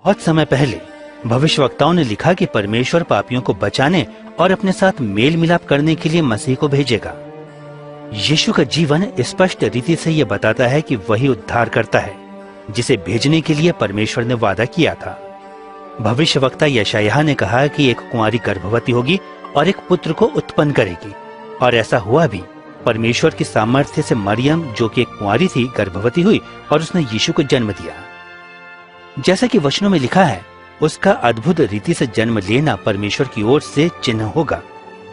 बहुत समय पहले भविष्यवक्ताओं ने लिखा कि परमेश्वर पापियों को बचाने और अपने साथ मेल मिलाप करने के लिए मसीह को भेजेगा। यीशु का जीवन स्पष्ट रीति से यह बताता है कि वही उद्धार करता है जिसे भेजने के लिए परमेश्वर ने वादा किया था। भविष्यवक्ता यशायाह ने कहा कि एक कुंवारी गर्भवती होगी और एक पुत्र को उत्पन्न करेगी, और ऐसा हुआ भी। परमेश्वर की सामर्थ्य से मरियम, जो कि एक कुंवारी थी, गर्भवती हुई और उसने यीशु को जन्म दिया। जैसा कि वचनों में लिखा है, उसका अद्भुत रीति से जन्म लेना परमेश्वर की ओर से चिन्ह होगा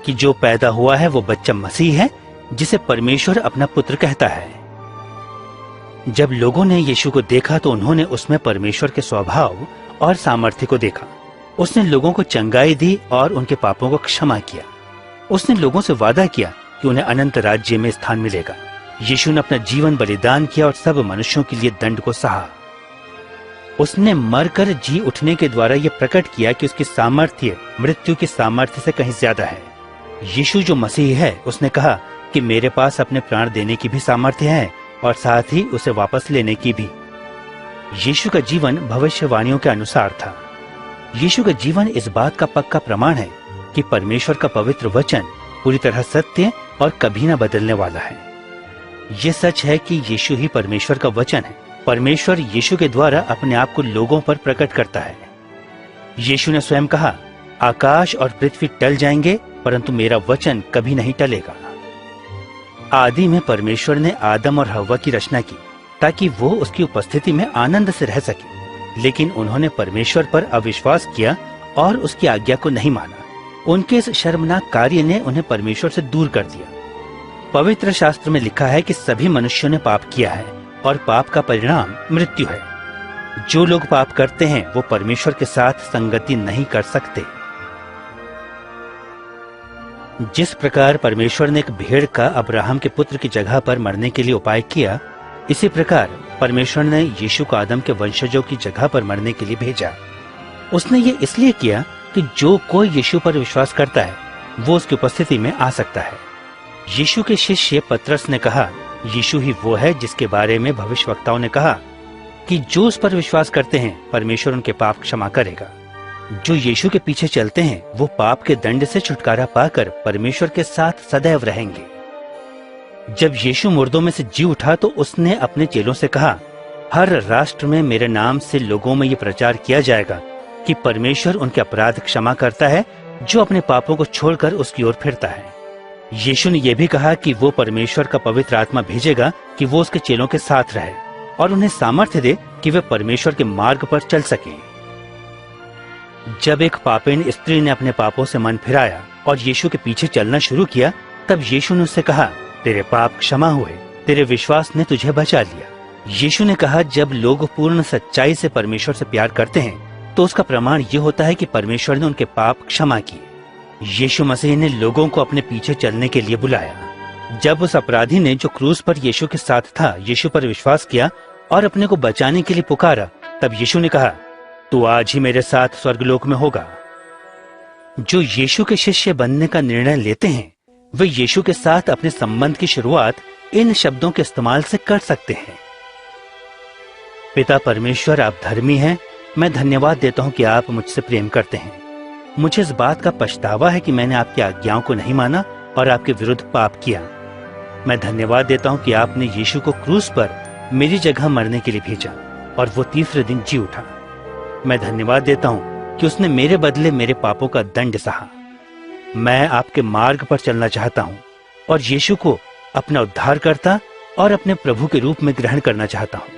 कि जो पैदा हुआ है वो बच्चा मसीह है, जिसे परमेश्वर अपना पुत्र कहता है। जब लोगों ने यीशु को देखा तो उन्होंने उसमें परमेश्वर के स्वभाव और सामर्थ्य को देखा। उसने लोगों को चंगाई दी और उनके पापों को क्षमा किया। उसने लोगों से वादा किया कि उन्हें अनंत राज्य में स्थान मिलेगा। यीशु ने अपना जीवन बलिदान किया और सब मनुष्यों के लिए दंड को सहा। उसने मरकर जी उठने के द्वारा यह प्रकट किया कि उसकी सामर्थ्य मृत्यु की सामर्थ्य से कहीं ज्यादा है। यीशु जो मसीह है, उसने कहा कि मेरे पास अपने प्राण देने की भी सामर्थ्य है और साथ ही उसे वापस लेने की भी। यीशु का जीवन भविष्यवाणियों के अनुसार था। यीशु का जीवन इस बात का पक्का प्रमाण है कि परमेश्वर का पवित्र वचन पूरी तरह सत्य और कभी न बदलने वाला है। ये सच है कि यीशु ही परमेश्वर का वचन है। परमेश्वर यीशु के द्वारा अपने आप को लोगों पर प्रकट करता है। यीशु ने स्वयं कहा, आकाश और पृथ्वी टल जाएंगे परंतु मेरा वचन कभी नहीं टलेगा। आदि में परमेश्वर ने आदम और हव्वा की रचना की ताकि वो उसकी उपस्थिति में आनंद से रह सके, लेकिन उन्होंने परमेश्वर पर अविश्वास किया और उसकी आज्ञा को नहीं माना। उनके इस शर्मनाक कार्य ने उन्हें परमेश्वर से दूर कर दिया। पवित्र शास्त्र में लिखा है कि सभी मनुष्यों ने पाप किया है और पाप का परिणाम मृत्यु है। जो लोग पाप करते हैं वो परमेश्वर के साथ संगति नहीं कर सकते। जिस प्रकार परमेश्वर ने एक भेड़ का अब्राहम के पुत्र की जगह पर मरने के लिए उपाय किया, इसी प्रकार परमेश्वर ने यीशु को आदम के वंशजों की जगह पर मरने के लिए भेजा। उसने ये इसलिए किया कि जो कोई यीशु पर विश्वास करता है वो उसकी उपस्थिति में आ सकता है। यीशु के शिष्य पतरस ने कहा, यीशु ही वो है जिसके बारे में भविष्यवक्ताओं ने कहा कि जो उस पर विश्वास करते हैं परमेश्वर उनके पाप क्षमा करेगा। जो यीशु के पीछे चलते हैं वो पाप के दंड से छुटकारा पाकर परमेश्वर के साथ सदैव रहेंगे। जब यीशु मुर्दों में से जी उठा तो उसने अपने चेलों से कहा, हर राष्ट्र में मेरे नाम से लोगों में ये प्रचार किया जाएगा कि परमेश्वर उनके अपराध क्षमा करता है जो अपने पापों को छोड़कर उसकी ओर फिरता है। यीशु ने यह भी कहा कि वो परमेश्वर का पवित्र आत्मा भेजेगा कि वो उसके चेलों के साथ रहे और उन्हें सामर्थ्य दे कि वे परमेश्वर के मार्ग पर चल सकें। जब एक पापिन स्त्री ने अपने पापों से मन फिराया और यीशु के पीछे चलना शुरू किया, तब यीशु ने उससे कहा, तेरे पाप क्षमा हुए, तेरे विश्वास ने तुझे बचा लिया। यीशु ने कहा, जब लोग पूर्ण सच्चाई से परमेश्वर से प्यार करते हैं तो उसका प्रमाण ये होता है कि परमेश्वर ने उनके पाप क्षमा किए। यीशु मसीह ने लोगों को अपने पीछे चलने के लिए बुलाया। जब उस अपराधी ने जो क्रूस पर यीशु के साथ था यीशु पर विश्वास किया और अपने को बचाने के लिए पुकारा, तब यीशु ने कहा, तू आज ही मेरे साथ स्वर्गलोक में होगा। जो यीशु के शिष्य बनने का निर्णय लेते हैं वे यीशु के साथ अपने संबंध की शुरुआत इन शब्दों के इस्तेमाल से कर सकते हैं। पिता परमेश्वर, आप धर्मी हैं। मैं धन्यवाद देता हूं कि आप मुझसे प्रेम करते हैं। मुझे इस बात का पछतावा है कि मैंने आपकी आज्ञाओं को नहीं माना और आपके विरुद्ध पाप किया। मैं धन्यवाद देता हूं कि आपने यीशु को क्रूस पर मेरी जगह मरने के लिए भेजा और वो तीसरे दिन जी उठा। मैं धन्यवाद देता हूं कि उसने मेरे बदले मेरे पापों का दंड सहा। मैं आपके मार्ग पर चलना चाहता हूं और यीशु को अपना उद्धारकर्ता और अपने प्रभु के रूप में ग्रहण करना चाहता हूं।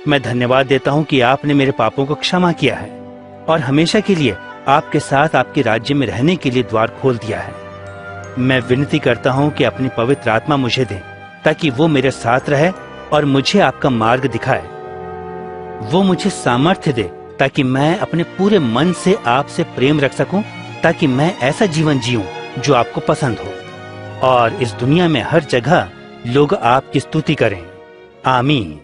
मैं धन्यवाद देता हूं कि आपने मेरे पापों को क्षमा किया है और हमेशा के लिए आपके साथ आपके राज्य में रहने के लिए द्वार खोल दिया है। मैं विनती करता हूं कि अपनी पवित्र आत्मा मुझे दे ताकि वो मेरे साथ रहे और मुझे आपका मार्ग दिखाए। वो मुझे सामर्थ्य दे ताकि मैं अपने पूरे मन से आपसे प्रेम रख सकूं, ताकि मैं ऐसा जीवन जीऊं जो आपको पसंद हो और इस दुनिया में हर जगह लोग आपकी स्तुति करें। आमीन।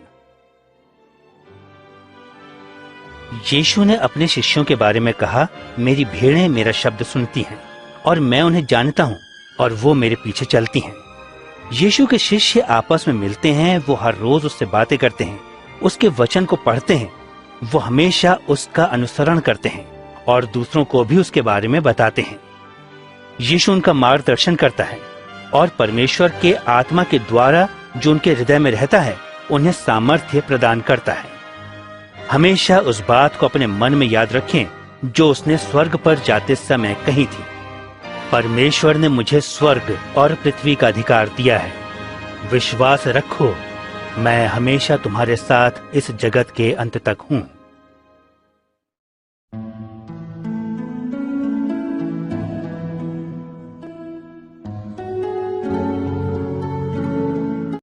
यीशु ने अपने शिष्यों के बारे में कहा, मेरी भेड़ें मेरा शब्द सुनती हैं और मैं उन्हें जानता हूं और वो मेरे पीछे चलती हैं। यीशु के शिष्य आपस में मिलते हैं, वो हर रोज उससे बातें करते हैं, उसके वचन को पढ़ते हैं वो हमेशा उसका अनुसरण करते हैं और दूसरों को भी उसके बारे में बताते हैं। यीशु उनका मार्गदर्शन करता है और परमेश्वर के आत्मा के द्वारा जो उनके हृदय में रहता है उन्हें सामर्थ्य प्रदान करता है। हमेशा उस बात को अपने मन में याद रखें जो उसने स्वर्ग पर जाते समय कही थी, परमेश्वर ने मुझे स्वर्ग और पृथ्वी का अधिकार दिया है। विश्वास रखो, मैं हमेशा तुम्हारे साथ इस जगत के अंत तक हूँ।